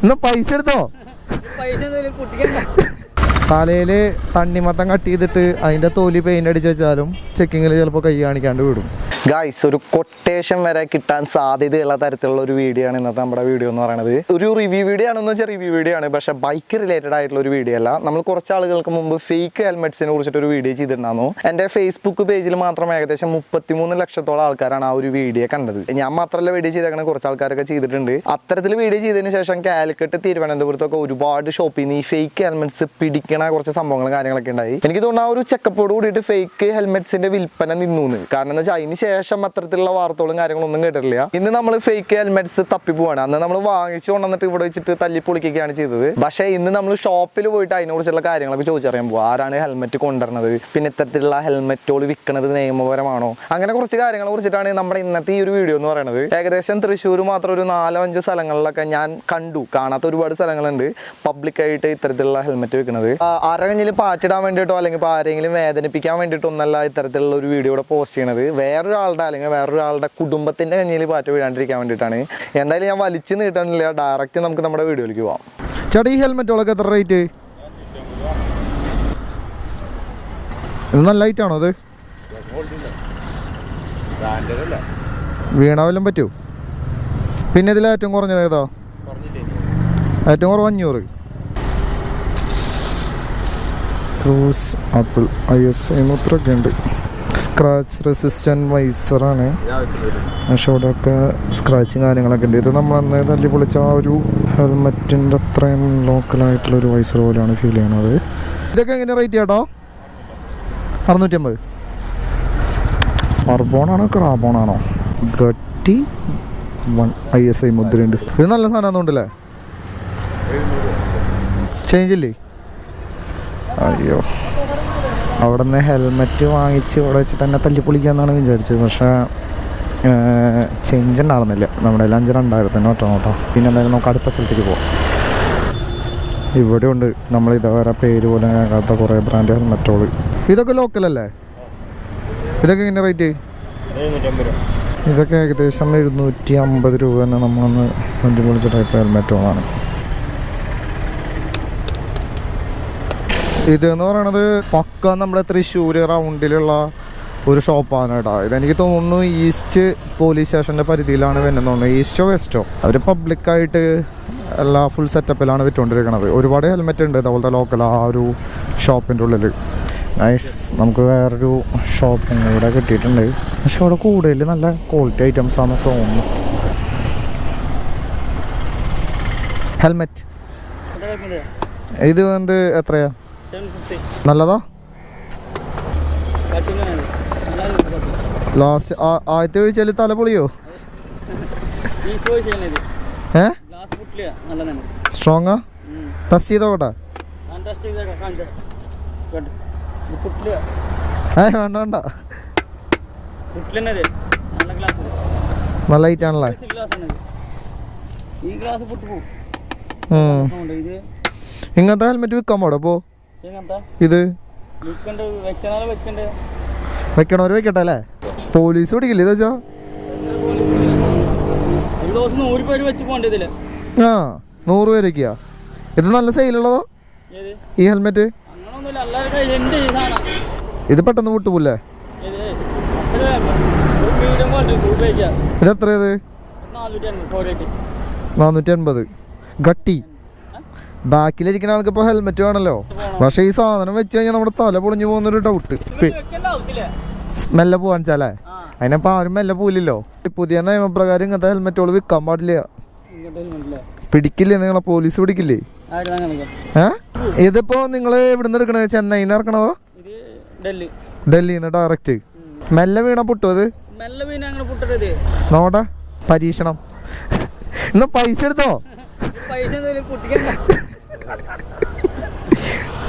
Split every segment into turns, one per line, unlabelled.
എന്നാ പൈസ എടുത്തോ. തലയില് തണ്ണിമത്തം കട്ട് ചെയ്തിട്ട് അതിന്റെ തൊലി പെയിന്റ് അടിച്ച് വെച്ചാലും ചെക്കിങ്ങിൽ ചിലപ്പോൾ കൈ കാണിക്കാണ്ട് വിടും. ഗായ്സ്, ഒരു കൊട്ടേഷൻ വരെ കിട്ടാൻ സാധ്യതയുള്ള തരത്തിലുള്ള ഒരു വീഡിയോ ആണ് ഇന്നത്തെ നമ്മുടെ വീഡിയോ എന്ന് പറയുന്നത്. ഒരു റിവ്യൂ വീഡിയോ ആണെന്ന് വെച്ചാൽ റിവ്യൂ വീഡിയോ ആണ്, പക്ഷേ ബൈക്ക് റിലേറ്റഡ് ആയിട്ടുള്ള ഒരു വീഡിയോ അല്ല. നമ്മൾ കുറച്ച് ആളുകൾക്ക് മുമ്പ് ഫേക്ക് ഹെൽമെറ്റ്സിനെ കുറിച്ചിട്ട് ഒരു വീഡിയോ ചെയ്തിട്ടുണ്ടായിരുന്നു. എൻ്റെ ഫേസ്ബുക്ക് പേജിൽ മാത്രം ഏകദേശം 33 ലക്ഷത്തോളം ആൾക്കാരാണ് ആ ഒരു വീഡിയോ കണ്ടത്. ഞാൻ മാത്രമല്ല വീഡിയോ ചെയ്തേക്കണ, കുറച്ച് ആൾക്കാരൊക്കെ ചെയ്തിട്ടുണ്ട്. അത്തരത്തിൽ വീഡിയോ ചെയ്തതിന് ശേഷം കാലിക്കട്ട്, തിരുവനന്തപുരത്തൊക്കെ ഒരുപാട് ഷോപ്പിൽ നിന്ന് ഈ ഫേക്ക് ഹെൽമെറ്റ്സ് പിടിക്കണ കുറച്ച് സംഭവങ്ങളും കാര്യങ്ങളൊക്കെ ഉണ്ടായി. എനിക്ക് തോന്നുന്നു ആ ഒരു ചെക്കപ്പോട് കൂടിയിട്ട് ഫേക്ക് ഹെൽമെറ്റ്സിന്റെ വിൽപ്പന നിന്നു. കാരണം എന്താ വെച്ചാൽ അതിന് ശേഷം അത്തരത്തിലുള്ള വാർത്തകളും കാര്യങ്ങളൊന്നും കേട്ടിട്ടില്ല. ഇന്ന് നമ്മൾ ഫേക്ക് ഹെൽമെറ്റ്സ് തപ്പിപ്പോവാണ്. അന്ന് നമ്മൾ വാങ്ങിച്ചു കൊണ്ടുവന്നിട്ട് ഇവിടെ വെച്ചിട്ട് തല്ലിപ്പൊളിക്കുകയാണ് ചെയ്തത്. പക്ഷേ ഇന്ന് നമ്മൾ ഷോപ്പിൽ പോയിട്ട് അതിനെക്കുറിച്ചുള്ള കാര്യങ്ങളൊക്കെ ചോദിച്ചറിയാൻ പോകും. ആരാണ് ഹെൽമെറ്റ് കൊണ്ടുവരുന്നത്, പിന്നെ ഇത്തരത്തിലുള്ള ഹെൽമെറ്റുകൾ വിൽക്കുന്നത് നിയമപരമാണോ, അങ്ങനെ കുറച്ച് കാര്യങ്ങളെ കുറിച്ചിട്ടാണ് നമ്മുടെ ഇന്നത്തെ ഈ ഒരു വീഡിയോ എന്ന് പറയുന്നത്. ഏകദേശം തൃശ്ശൂർ മാത്രം ഒരു 4-5 സ്ഥലങ്ങളിലൊക്കെ ഞാൻ കണ്ടു. കാണാത്ത ഒരുപാട് സ്ഥലങ്ങളുണ്ട് പബ്ലിക്കായിട്ട് ഇത്തരത്തിലുള്ള ഹെൽമെറ്റ് വിൽക്കുന്നത്. ആരെങ്കിലും പാറ്റിടാൻ വേണ്ടിയിട്ടോ അല്ലെങ്കിൽ ഇപ്പോൾ ആരെങ്കിലും വേദനിപ്പിക്കാൻ വേണ്ടിയിട്ടോ ഒന്നല്ല ഇത്തരത്തിലുള്ള ഒരു വീഡിയോ ഇവിടെ പോസ്റ്റ് ചെയ്യണത്. വേറൊരാളുടെ അല്ലെങ്കിൽ വേറൊരാളുടെ കുടുംബത്തിൻ്റെ കഞ്ഞിയിൽ പാറ്റ വീഴാണ്ടിരിക്കാൻ വേണ്ടിയിട്ടാണ്. എന്തായാലും ഞാൻ വലിച്ചു നീട്ടാനില്ല, ഡയറക്റ്റ് നമുക്ക് നമ്മുടെ വീഡിയോയിലേക്ക് പോകാം. ചേട്ടാ, ഈ ഹെൽമെറ്റുകളൊക്കെ എത്ര റേറ്റ്? ഇത് നല്ല ലൈറ്റാണോ? അത് വീണ വല്ലതും പറ്റൂ? പിന്നെ ഇതിൽ ഏറ്റവും കുറഞ്ഞത് ഏതാ? ഏറ്റവും കുറവ് 500. ക്രൂസ് ആപ്പിൾ ISI മൂത്രമൊക്കെ ഉണ്ട്. സ്ക്രാച്ച് റെസിസ്റ്റൻറ്റ് വൈസറാണ്, പക്ഷെ അവിടെയൊക്കെ സ്ക്രാച്ചും കാര്യങ്ങളൊക്കെ ഉണ്ട്. ഇത് നമ്മൾ അന്ന് തല്ലി പൊളിച്ച ആ ഒരു ഹെൽമെറ്റിൻ്റെ അത്രയും ലോക്കലായിട്ടുള്ളൊരു വൈസർ പോലെയാണ് ഫീൽ ചെയ്യണത്. ഇതൊക്കെ എങ്ങനെ റേറ്റ് ചേട്ടോ? 650. കാർബോണാണോ ക്രാബോണാണോ? ഗട്ടി 1 ISI മുദ്രയുണ്ട്. ഇത് നല്ല സാധനമാണെന്നുണ്ടല്ലേ? ചേഞ്ച് ഇല്ലേ? അയ്യോ, അവിടെ നിന്ന് ഹെൽമെറ്റ് വാങ്ങിച്ച് ഇവിടെ വെച്ചിട്ട് തന്നെ തല്ലിപ്പൊളിക്കാന്നാണ് വിചാരിച്ചത്. പക്ഷേ ചേഞ്ച് ഉണ്ടായിരുന്നില്ല. നമ്മുടെ 5-2 കേട്ടോ. പിന്നെ എന്തായാലും നമുക്ക് അടുത്ത സ്ഥലത്തേക്ക് പോവാം. ഇവിടെ ഉണ്ട് നമ്മൾ ഇതുവരെ പേര് പോലും കേൾക്കാത്ത കുറേ ബ്രാൻഡ് ഹെൽമെറ്റുകൾ. ഇതൊക്കെ ലോക്കലല്ലേ? ഇതൊക്കെ എങ്ങനെ റേറ്റ്? ഇതൊക്കെ ഏകദേശം 750 രൂപ തന്നെ നമ്മളൊന്ന് തല്ലിപ്പൊളിച്ച ടൈപ്പ് ഹെൽമെറ്റുകളാണ്. ഇതെന്ന് പറയണത് പക്ക നമ്മുടെ തൃശ്ശൂർ റൗണ്ടിലുള്ള ഒരു ഷോപ്പാണ് കേട്ടോ. ഇതെനിക്ക് തോന്നുന്നു ഈസ്റ്റ് പോലീസ് സ്റ്റേഷൻ്റെ പരിധിയിലാണ് വരുന്നത് തോന്നുന്നു. ഈസ്റ്റോ വെസ്റ്റോ അവർ പബ്ലിക്കായിട്ട് എല്ലാ ഫുൾ സെറ്റപ്പിലാണ് വിറ്റുകൊണ്ടിരിക്കുന്നത്. ഒരുപാട് ഹെൽമെറ്റ് ഉണ്ട് അതുപോലത്തെ ലോക്കൽ ആ ഒരു ഷോപ്പിൻ്റെ ഉള്ളിൽ. നൈസ്. നമുക്ക് വേറൊരു ഷോപ്പും കൂടെ കിട്ടിയിട്ടുണ്ട്. പക്ഷെ അവിടെ കൂടുതൽ നല്ല ക്വാളിറ്റി ഐറ്റംസ് ആണെന്ന് തോന്നുന്നു. ഹെൽമെറ്റ് ഇത് എന്ത് എത്രയാ? നല്ലതാ? ലാസ്റ്റ് ആദ്യത്തെ ചോദിച്ചാൽ തല പൊളിയോ? സ്ട്രോങ്ങാ? ടെസ്റ്റ് ചെയ്തോട്ടെ? വേണ്ട വേണ്ട, നല്ല ഹൈറ്റ് ആണല്ലേ? ഇങ്ങനത്തെ ഹെൽമെറ്റ് വിൽക്കാൻ പാടോ അപ്പോ? ഇത് വെക്കണവര് വെക്കട്ടെ അല്ലേ? പോലീസ് പിടിക്കില്ലേ ഇതാ? ആ, 100 പേരൊക്കെയാ? ഇത് നല്ല സെയിലുള്ളതോ ഈ ഹെൽമെറ്റ്? ഇത് പെട്ടെന്ന് വിട്ടുപോലേ? ഇതെത്രയത്? 450. ഗട്ടി. ബാക്കിലിരിക്കുന്ന ആൾക്ക് ഇപ്പോൾ ഹെൽമെറ്റ് വേണമല്ലോ. പക്ഷെ ഈ സാധനം വെച്ച് കഴിഞ്ഞാൽ നമ്മുടെ തല പൊളിഞ്ഞു പോകുന്നൊരു ഡൗട്ട്. മെല്ലെ പോവാൻ വെച്ചാലേ അതിനപ്പോൾ ആരും മെല്ലെ പോയില്ലല്ലോ. പുതിയ നിയമപ്രകാരം ഇങ്ങനത്തെ ഹെൽമെറ്റുകൾ വിൽക്കാൻ പാടില്ല. പിടിക്കില്ലേ? നിങ്ങളെ പോലീസ് പിടിക്കില്ലേ? ഇതിപ്പോ നിങ്ങൾ ഇവിടുന്ന് എടുക്കണത് ചെന്നൈന്ന് ഇറക്കണതോ? ഡൽഹിന്ന് ഡയറക്റ്റ്? മെല്ലെ വീണ പൊട്ടും അത്? നോട്ടെ, പരീക്ഷണം. എന്നാ പൈസ എടുത്തോ?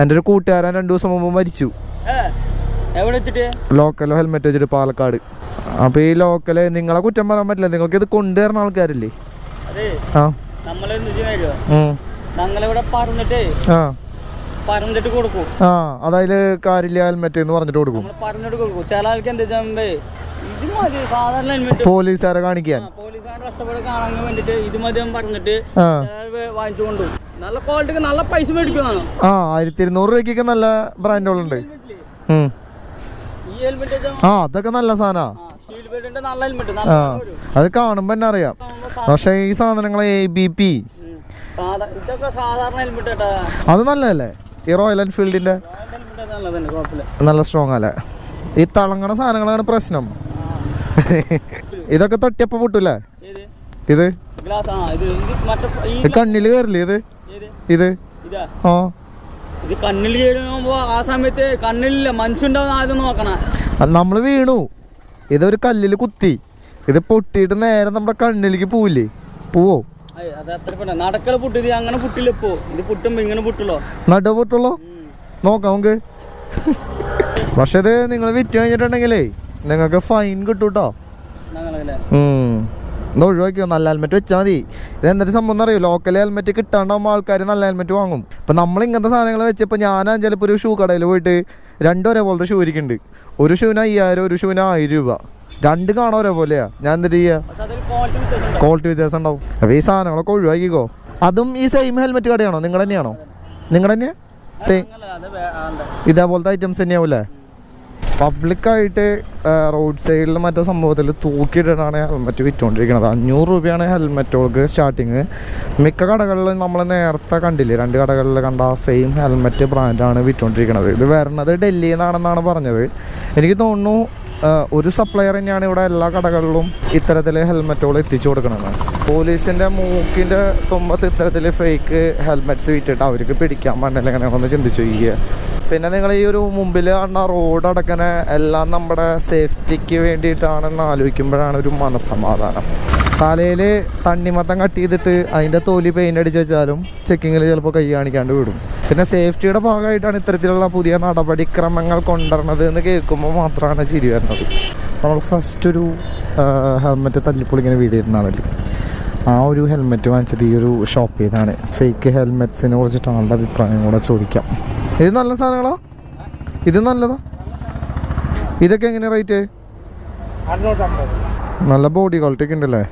എൻ്റെ ഒരു കൂട്ടുകാരൻ 2 ദിവസം മുമ്പ് മരിച്ചു. ലോക്കലോ ഹെൽമെറ്റ് വെച്ചിട്ട് പാലക്കാട്. അപ്പൊ ഈ ലോക്കല് നിങ്ങളെ കുറ്റം പറയാൻ പറ്റില്ല, നിങ്ങൾക്ക് ഇത് കൊണ്ടുവരുന്ന ആൾക്കാരല്ലേ. ആ, അതായത് കാര്യമില്ല ഹെൽമെറ്റ് എന്ന് പറഞ്ഞിട്ട് കൊടുക്കും.
ചില ആൾക്ക് എന്താ
പോലീസുകാരെ കാണിക്കാൻ
നല്ല പൈസ മേടിക്കുന്നതാണ്.
1200 രൂപയ്ക്കൊക്കെ നല്ല ബ്രാൻഡുകളുണ്ട്. അതൊക്കെ നല്ല സാധനാ. അത് കാണുമ്പോ തന്നെ അറിയാം. പക്ഷെ ഈ സാധനങ്ങൾ ABP അത് നല്ലതല്ലേ? ഈ റോയൽ എൻഫീൽഡിന്റെ നല്ല സ്ട്രോങ് അല്ലേ? ഈ തിളങ്ങണ സാധനങ്ങളാണ് പ്രശ്നം. ഇതൊക്കെ തൊട്ടിയപ്പോ പൊട്ടൂലേ? ഇത് കണ്ണില് കയറില്ലേ? ഇത്
കണ്ണിൽ ആ സമയത്ത് കണ്ണിലില്ല മനുഷ്യണ്ടാവുന്ന ആദ്യം നോക്കണം.
നമ്മള് വീണു, ഇതൊരു കല്ലില് കുത്തി, ഇത് പൊട്ടിയിട്ട് നേരെ നമ്മുടെ കണ്ണിലേക്ക് പോവില്ലേ? പോവോ?
നടക്കല പൊട്ടി അങ്ങനെ പൊട്ടില്ല. ഇപ്പോ ഇത് പൊട്ടുമ്പോ ഇങ്ങനെ പൊട്ടുള്ളോ?
നട പൊട്ടുള്ളോ? നോക്കാം നമുക്ക്. പക്ഷെ ഇത് നിങ്ങൾ വിറ്റ് കഴിഞ്ഞിട്ടുണ്ടെങ്കിലേ നിങ്ങൾക്ക് ഫൈൻ കിട്ടൂട്ടോ. ഇത് ഒഴിവാക്കിയോ? നല്ല ഹെൽമെറ്റ് വെച്ചാൽ മതി. ഇത് എന്തൊരു സംഭവം എന്നറിയോ? ലോക്കൽ ഹെൽമെറ്റ് കിട്ടാണ്ടാവുമ്പോൾ ആൾക്കാർ നല്ല ഹെൽമെറ്റ് വാങ്ങും. ഇപ്പം നമ്മൾ ഇങ്ങനത്തെ സാധനങ്ങൾ വെച്ചപ്പോൾ ഞാൻ ചിലപ്പോൾ ഒരു ഷൂ കടയിൽ പോയിട്ട് 2 ഒരേപോലത്തെ ഷൂ ഇരിക്കുന്നുണ്ട്. ഒരു ഷൂവിന് 5000, ഒരു ഷൂവിന് 1000 രൂപ. 2 കാണാൻ ഒരേപോലെയാ. ഞാൻ എന്തിട്ട് ചെയ്യാ? ക്വാളിറ്റി വ്യത്യാസം ഉണ്ടാവും. അപ്പോൾ ഈ സാധനങ്ങളൊക്കെ ഒഴിവാക്കിക്കോ. അതും ഈ സെയിം ഹെൽമെറ്റ് കടയാണോ? നിങ്ങൾ തന്നെയാണോ? നിങ്ങൾ തന്നെയാ? സെയിം ഇതേപോലത്തെ ഐറ്റംസ് തന്നെയാവൂലേ? പബ്ലിക്കായിട്ട് റോഡ് സൈഡിൽ മറ്റേ സംഭവത്തിൽ തൂക്കിയിട്ടാണ് ഹെൽമെറ്റ് വിറ്റുകൊണ്ടിരിക്കുന്നത്. 500 രൂപയാണ് ഹെൽമെറ്റുകൾക്ക് സ്റ്റാർട്ടിങ്. മിക്ക കടകളിലും നമ്മൾ നേരത്തെ കണ്ടില്ലേ, 2 കടകളിൽ കണ്ട സെയിം ഹെൽമെറ്റ് ബ്രാൻഡാണ് വിറ്റുകൊണ്ടിരിക്കുന്നത്. ഇത് വരുന്നത് ഡൽഹിയിൽ നിന്നാണെന്നാണ് പറഞ്ഞത്. എനിക്ക് തോന്നുന്നു ഒരു സപ്ലയർ തന്നെയാണ് ഇവിടെ എല്ലാ കടകളിലും ഇത്തരത്തിൽ ഹെൽമെറ്റുകൾ എത്തിച്ചു കൊടുക്കണമെന്ന്. പോലീസിൻ്റെ മൂക്കിൻ്റെ തുമ്പത്ത് ഇത്തരത്തിൽ ഫേക്ക് ഹെൽമെറ്റ്സ് വിറ്റിട്ട് അവർക്ക് പിടിക്കാൻ പാടില്ല എങ്ങനെയാണെന്ന് ചിന്തിച്ചു നോക്കിയ. പിന്നെ നിങ്ങൾ ഈ ഒരു മുമ്പിൽ കാണുന്ന റോഡ് അടക്കണ എല്ലാം നമ്മുടെ സേഫ്റ്റിക്ക് വേണ്ടിയിട്ടാണെന്ന് ആലോചിക്കുമ്പോഴാണ് ഒരു മനസ്സമാധാനം. തലയിൽ തണ്ണിമത്തം കട്ട് ചെയ്തിട്ട് അതിൻ്റെ തോലി പെയിൻ്റ് അടിച്ച് വെച്ചാലും ചെക്കിങ്ങിൽ ചിലപ്പോൾ കൈ കാണിക്കാണ്ട് വിടും. പിന്നെ സേഫ്റ്റിയുടെ ഭാഗമായിട്ടാണ് ഇത്തരത്തിലുള്ള പുതിയ നടപടിക്രമങ്ങൾ കൊണ്ടുവരണത് എന്ന് കേൾക്കുമ്പോൾ മാത്രമാണ് ചിരി വരുന്നത്. നമ്മൾ ഫസ്റ്റ് ഒരു ഹെൽമെറ്റ് തല്ലിപ്പൊളിങ്ങനെ വീഡിയോ ഇരുന്നാണല്ലേ, ആ ഒരു ഹെൽമെറ്റ് വാങ്ങിച്ചത് ഈ ഒരു ഷോപ്പ് ചെയ്താണ്. ഫേക്ക് ഹെൽമെറ്റ്സിനെ കുറിച്ചിട്ട് ആളുടെ അഭിപ്രായം കൂടെ ചോദിക്കാം. ഇത് നല്ല സാധനങ്ങളാ? ഇത് നല്ലതാ? ഇതൊക്കെ എങ്ങനെ റേറ്റ്? നല്ല ബോഡി ക്വാളിറ്റി ഒക്കെ ഉണ്ടല്ലേ?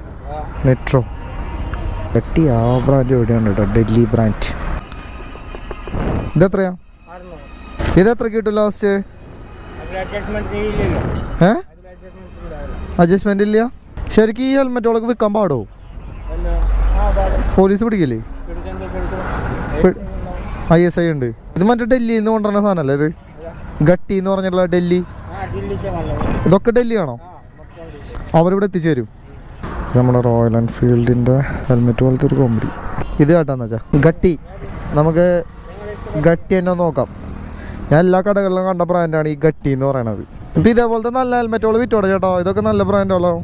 മെട്രോ വെട്ടി ആ ബ്രാൻഡ് എവിടെയാണ് കേട്ടോ, ഡൽഹി ബ്രാൻഡ്. ഇതെത്രയാ? ഇതെത്ര കിട്ടും ലാസ്റ്റ്? അഡ്ജസ്റ്റ്മെന്റ് ഇല്ല? ശരിക്കും ഈ ഹെൽമെറ്റുകളൊക്കെ വിൽക്കാൻ പാടോ? പോലീസ് പിടിക്കില്ലേ? ISI ഉണ്ട്. ഇത് മറ്റേ ഡൽഹിയിൽ നിന്ന് കൊണ്ടുവരുന്ന സാധനമല്ലേ ഇത്? ഗട്ടി എന്ന് പറഞ്ഞിട്ടുള്ള ഡൽഹി. ഇതൊക്കെ ഡൽഹിയാണോ? അവരിവിടെ എത്തിച്ചു തരും. നമ്മുടെ റോയൽ എൻഫീൽഡിൻ്റെ ഹെൽമെറ്റ് പോലത്തെ ഒരു കോമ്പനി. ഇത് കേട്ടാന്ന് വെച്ചാൽ ഗട്ടി. നമുക്ക് ഗട്ടി തന്നെ നോക്കാം. ഞാൻ എല്ലാ കടകളിലും കണ്ട ബ്രാൻഡാണ് ഈ ഗട്ടി എന്ന് പറയണത്. ഇപ്പം ഇതേപോലത്തെ നല്ല ഹെൽമെറ്റുകൾ വിറ്റോടെ ചേട്ടോ. ഇതൊക്കെ നല്ല ബ്രാൻഡുകളോ?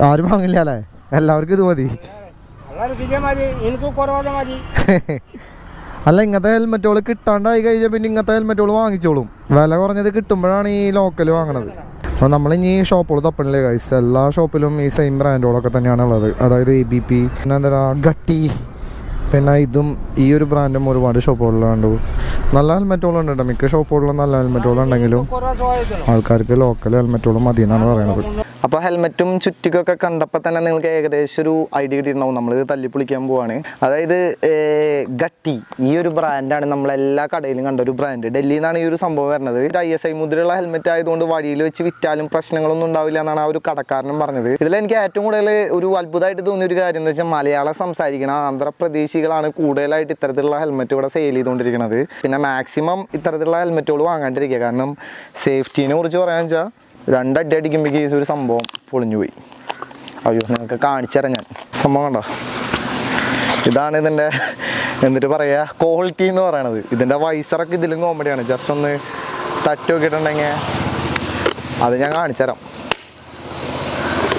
ആരും വാങ്ങില്ല അല്ലേ? എല്ലാവർക്കും ഇത് മതി. അല്ല, ഇങ്ങനത്തെ ഹെൽമെറ്റുകൾ കിട്ടാണ്ടായി കഴിഞ്ഞാൽ പിന്നെ ഇങ്ങനത്തെ ഹെൽമെറ്റുകൾ വാങ്ങിച്ചോളും. വില കുറഞ്ഞത് കിട്ടുമ്പോഴാണ് ഈ ലോക്കൽ വാങ്ങണത്. അപ്പോൾ നമ്മളിനി ഷോപ്പുകൾ തപ്പണില്ലേ ഗൈസ്? എല്ലാ ഷോപ്പിലും ഈ സെയിം ബ്രാൻഡുകളൊക്കെ തന്നെയാണ് ഉള്ളത്. അതായത് ABP, പിന്നെ എന്താ ഗട്ടി, പിന്നെ ഇതും ഈ ഒരു ബ്രാൻഡും ഒരുപാട് ഷോപ്പുകളിലുണ്ട്. നല്ല ഹെൽമെറ്റുകളുണ്ട് കേട്ടോ. മിക്ക ഷോപ്പുകളിലും നല്ല ഹെൽമെറ്റുകളുണ്ടെങ്കിലും ആൾക്കാർക്ക് ലോക്കൽ ഹെൽമെറ്റുകളും മതി എന്നാണ് പറയുന്നത്. അപ്പോൾ ഹെൽമെറ്റും ചുറ്റിക്കൊക്കെ കണ്ടപ്പോൾ തന്നെ നിങ്ങൾക്ക് ഏകദേശം ഒരു ഐഡിയ കിട്ടിയിട്ടുണ്ടാവും. നമ്മളിത് തല്ലിപ്പൊളിക്കാൻ പോവാണ്. അതായത് ഗട്ടി ഈ ഒരു ബ്രാൻഡാണ് നമ്മളെല്ലാ കടയിലും കണ്ട ഒരു ബ്രാൻഡ്. ഡൽഹിയിൽ നിന്നാണ് ഈ ഒരു സംഭവം വരുന്നത്. ISI മുദ്രയുള്ള ഹെൽമെറ്റ് ആയതുകൊണ്ട് വഴിയിൽ വെച്ച് വിറ്റാലും പ്രശ്നങ്ങളൊന്നും ഉണ്ടാവില്ല എന്നാണ് ആ ഒരു കടക്കാരനും പറഞ്ഞത്. ഇതിൽ എനിക്ക് ഏറ്റവും കൂടുതൽ ഒരു അത്ഭുതമായിട്ട് തോന്നിയ ഒരു കാര്യം എന്ന് വെച്ചാൽ മലയാളം സംസാരിക്കണം ആന്ധ്രാപ്രദേശികളാണ് കൂടുതലായിട്ട് ഇത്തരത്തിലുള്ള ഹെൽമെറ്റ് ഇവിടെ സെയിൽ ചെയ്തുകൊണ്ടിരിക്കുന്നത്. പിന്നെ മാക്സിമം ഇത്തരത്തിലുള്ള ഹെൽമെറ്റുകൾ വാങ്ങാണ്ടിരിക്കുക. കാരണം സേഫ്റ്റീനെ കുറിച്ച് പറയാന്ന് വെച്ചാൽ 2 അടി അടിക്കുമ്പോഴേക്കും ഒരു സംഭവം പൊളിഞ്ഞു പോയി. അയ്യോ, നിങ്ങൾക്ക് കാണിച്ചുതരാം ഞാൻ. സംഭവം കണ്ടോ? ഇതാണ് ഇതിൻ്റെ എന്നിട്ട് പറയുക ക്വാളിറ്റി എന്ന് പറയണത്. ഇതിൻ്റെ വൈസറൊക്കെ ഇതിലും കോമഡിയാണ്. ജസ്റ്റ് ഒന്ന് തട്ടി നോക്കിയിട്ടുണ്ടെങ്കിൽ അത് ഞാൻ കാണിച്ചുതരാം.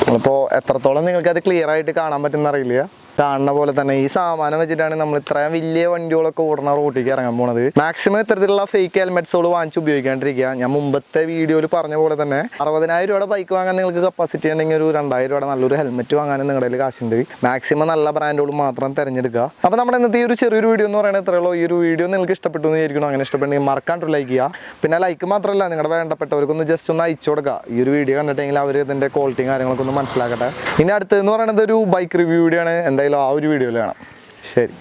നമ്മളിപ്പോൾ എത്രത്തോളം നിങ്ങൾക്ക് അത് ക്ലിയർ ആയിട്ട് കാണാൻ പറ്റുന്ന അറിയില്ല. കാണുന്ന പോലെ തന്നെ ഈ സാമാനം വെച്ചിട്ടാണ് നമ്മൾ ഇത്രയും വലിയ വണ്ടികളൊക്കെ ഓടുന്ന റോട്ടിലേക്ക് ഇറങ്ങാൻ പോണത്. മാക്സിമം ഇത്തരത്തിലുള്ള ഫേക്ക് ഹെൽമെറ്റ്സുകൾ വാങ്ങിച്ച് ഉപയോഗിക്കാണ്ടിരിക്കുക. ഞാൻ മുമ്പത്തെ വീഡിയോയിൽ പറഞ്ഞ പോലെ തന്നെ 60,000 രൂപയുടെ ബൈക്ക് വാങ്ങാൻ നിങ്ങൾക്ക് കപ്പാസിറ്റി ഉണ്ടെങ്കിൽ ഒരു 2,000 രൂപയുടെ നല്ലൊരു ഹെൽമെറ്റ് വാങ്ങാനും നിങ്ങളുടെ കയ്യിൽ കാശുണ്ട്. മാക്സിമം നല്ല ബ്രാൻഡുകൾ മാത്രം തിരഞ്ഞെടുക്കുക. അപ്പോൾ നമ്മുടെ ഇന്നത്തെ ഈ ഒരു ചെറിയൊരു വീഡിയോ എന്ന് പറയുന്നത് ഇത്രയുള്ളൂ. ഈ ഒരു വീഡിയോ നിങ്ങൾക്ക് ഇഷ്ടപ്പെട്ടു എന്ന് വിചാരിക്കുന്നു. അങ്ങനെ ഇഷ്ടപ്പെട്ടെങ്കിൽ മറക്കാണ്ട് ലൈക്ക് ചെയ്യുക. പിന്നെ ലൈക്ക് മാത്രമല്ല, നിങ്ങളുടെ വേണ്ടപ്പെട്ടവർക്കൊന്ന് ജസ്റ്റ് ഒന്ന് അയച്ചു കൊടുക്കുക. ഈ ഒരു വീഡിയോ കണ്ടിട്ടെങ്കിൽ അവർ ഇതിൻ്റെ ക്വാളിറ്റിയും കാര്യങ്ങളൊക്കെ ഒന്ന് മനസ്സിലാക്കട്ടെ. ഇനി അടുത്തതെന്ന് പറയുന്നത് ഒരു ബൈക്ക് റിവ്യൂ വീഡിയോ ആണ്. എന്തായാലും ആ ഒരു വീഡിയോയിൽ കാണാം. ശരി.